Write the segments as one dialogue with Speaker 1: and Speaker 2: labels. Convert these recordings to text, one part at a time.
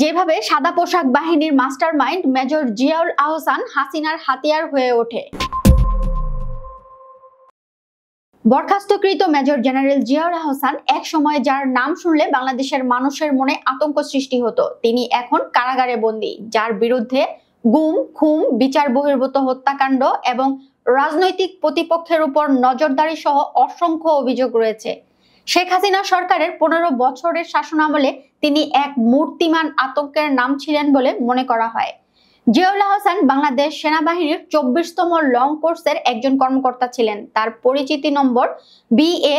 Speaker 1: যেভাবে সাদা পোশাক বাহিনীর মাস্টারমাইন্ড মেজর জিয়াউল আহসান হাসিনার হাতিয়ার হয়ে ওঠে। বরখাস্তকৃত মেজর জেনারেল জিয়াউল আহসান এক সময় যার নাম শুনলে বাংলাদেশের মানুষের মনে আতঙ্ক সৃষ্টি হতো, তিনি এখন কারাগারে বন্দী, যার বিরুদ্ধে গুম, খুন, বিচার বহির্ভূত হত্যাকাণ্ড এবং রাজনৈতিক প্রতিপক্ষের উপর নজরদারি সহ অসংখ্য অভিযোগ রয়েছে। শেখ হাসিনা সরকারের 15 বছরের শাসনামলে তিনি এক মূর্তিমান আতঙ্কের নাম ছিলেন বলে মনে করা হয়। জিয়াউল আহসান বাংলাদেশ সেনাবাহিনীর 24তম লং কোর্সের একজন কর্মকর্তা ছিলেন। তার পরিচিতি নম্বর BA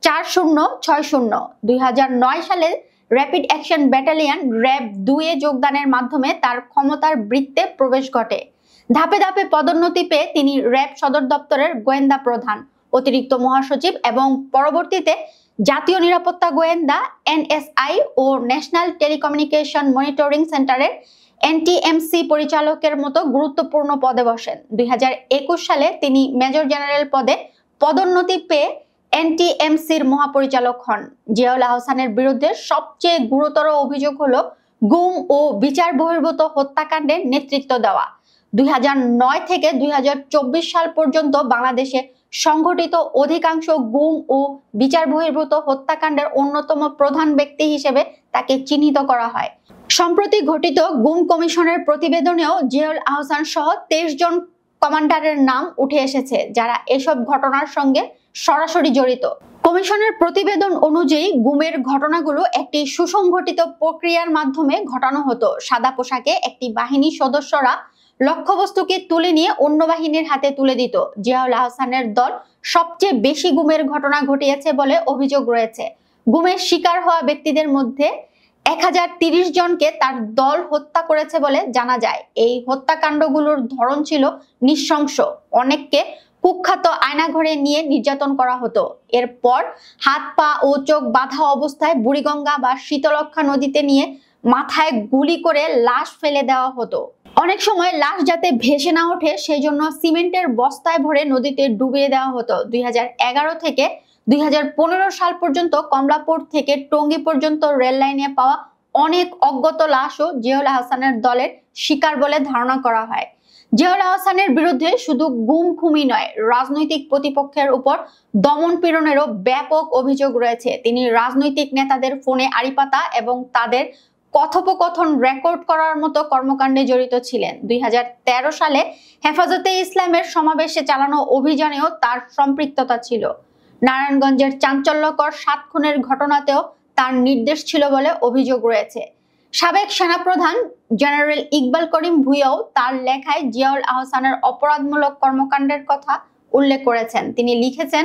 Speaker 1: 4060। 2009 সালে র্যাপিড অ্যাকশন ব্যাটালিয়ন RAB 2 এ যোগদানের মাধ্যমে তার ক্ষমতার বৃত্তে প্রবেশ ঘটে। ধাপে ধাপে পদোন্নতি পেয়ে তিনি RAB সদর দপ্তরের গোয়েন্দা প্রধান, অতিরিক্ত মহাসচিব এবং পরবর্তীতে জাতীয় নিরাপত্তা গোয়েন্দা NSI ও ন্যাশনাল টেলিকমিউনিকেশন মনিটরিং সেন্টারের NTMC পরিচালকের মতো গুরুত্বপূর্ণ পদে বসেন। 2021 সালে তিনি মেজর জেনারেল পদে পদোন্নতি পেয়ে NTMCর মহাপরিচালক হন। জিয়াউল আহসানের বিরুদ্ধে সবচেয়ে গুরুতর অভিযোগ হলো গুম ও বিচার বহির্ভূত হত্যাকাণ্ডের নেতৃত্ব দেওয়া। 2009 থেকে 2024 সাল পর্যন্ত বাংলাদেশে সংঘটিত অধিকাংশ গুম ও বিচার বহির্ভূত হত্যাকাণ্ডের অন্যতম প্রধান ব্যক্তি হিসেবে তাকে চিহ্নিত করা হয়। সম্প্রতি ঘটিত গুম কমিশনের প্রতিবেদনেও জিয়াউল আহসান সহ 23 জন কমান্ডারের নাম উঠে এসেছে, যারা এসব ঘটনার সঙ্গে সরাসরি জড়িত। কমিশনের প্রতিবেদন অনুযায়ী গুমের ঘটনাগুলো একটি সুসংগঠিত প্রক্রিয়ার মাধ্যমে ঘটানো হতো। সাদা পোশাকে একটি বাহিনীর সদস্যরা লক্ষ্যবস্তুকে তুলে নিয়ে অন্য বাহিনীর হাতে তুলে দিত। জিয়াউল আহসানের দল সবচেয়ে বেশি গুমের ঘটনা ঘটিয়েছে বলে অভিযোগ রয়েছে। গুমের শিকার হওয়া ব্যক্তিদের মধ্যে 1030 জনকে তার দল হত্যা করেছে বলে জানা যায়। এই হত্যাকাণ্ডগুলোর ধরন ছিল নৃশংস। অনেককে কুখ্যাত আয়নাঘরে নিয়ে নির্যাতন করা হতো। এরপর হাত পা ও চোখ বাঁধা অবস্থায় বুড়িগঙ্গা বা শীতলক্ষা নদীতে নিয়ে মাথায় গুলি করে লাশ ফেলে দেওয়া হতো। অনেক সময় লাশ যাতে ভেসে না ওঠে সেই জন্য সিমেন্টের বস্তায় ভরে নদীতে ডুবিয়ে দেওয়া হতো। 2011 থেকে 2015 সাল পর্যন্ত কমলাপুর থেকে টঙ্গী পর্যন্ত রেল লাইনে পাওয়া অনেক অজ্ঞাত লাশও জিয়াউল আহসানের দলের শিকার বলে ধারণা করা হয়। জিয়াউল আহসানের বিরুদ্ধে শুধু গুম খুমই নয়, রাজনৈতিক প্রতিপক্ষের উপর দমন পীড়নেরও ব্যাপক অভিযোগ রয়েছে। তিনি রাজনৈতিক নেতাদের ফোনে আড়িপাতা এবং তাদের কথোপকথন রেকর্ড করার মতো কর্মকাণ্ডে জড়িত ছিলেন। 2013 সালে হেফাজতে ইসলামের সমাবেশে চালানো অভিযানেও তার সম্পৃক্ততা ছিল। নারায়ণগঞ্জের চাঞ্চল্যকর 7 খুনের ঘটনাতেও তার নির্দেশ ছিল বলে অভিযোগ রয়েছে। সাবেক সেনাপ্রধান জেনারেল ইকবাল করিম ভুঁইয়াও তার লেখায় জিয়াউল আহসানের অপরাধমূলক কর্মকাণ্ডের কথা উল্লেখ করেছেন। তিনি লিখেছেন,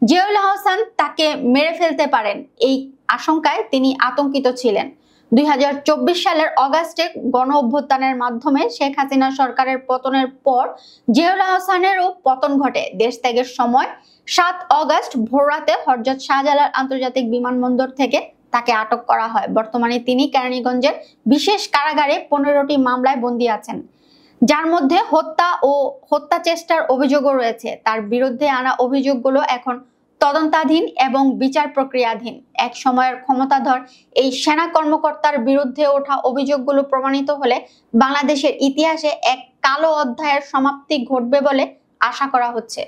Speaker 1: জিয়াউল আহসান তাকে মেরে ফেলতে পারেন, এই আশঙ্কায় তিনি আতঙ্কিত ছিলেন। 2024 সালের অগাস্টে গণ অভ্যুত্থানের মাধ্যমে শেখ হাসিনা সরকারের পতনের পর জিয়াউল আহসানেরও পতন ঘটে। দেশ ত্যাগের সময় 7 অগাস্ট ভোররাতে হযরত শাহজালাল আন্তর্জাতিক বিমানবন্দর থেকে তাকে আটক করা হয়। বর্তমানে তিনি কেরানীগঞ্জের বিশেষ কারাগারে 15টি মামলায় বন্দী আছেন, যার মধ্যে হত্যা ও হত্যা চেষ্টার অভিযোগও রয়েছে। তার বিরুদ্ধে আনা অভিযোগগুলো এখন তদন্তাধীন এবং বিচার প্রক্রিয়াধীন। এক সময়ের ক্ষমতাধর এই সেনা কর্মকর্তার বিরুদ্ধে ওঠা অভিযোগগুলো প্রমাণিত হলে বাংলাদেশের ইতিহাসে এক কালো অধ্যায়ের সমাপ্তি ঘটবে বলে আশা করা হচ্ছে।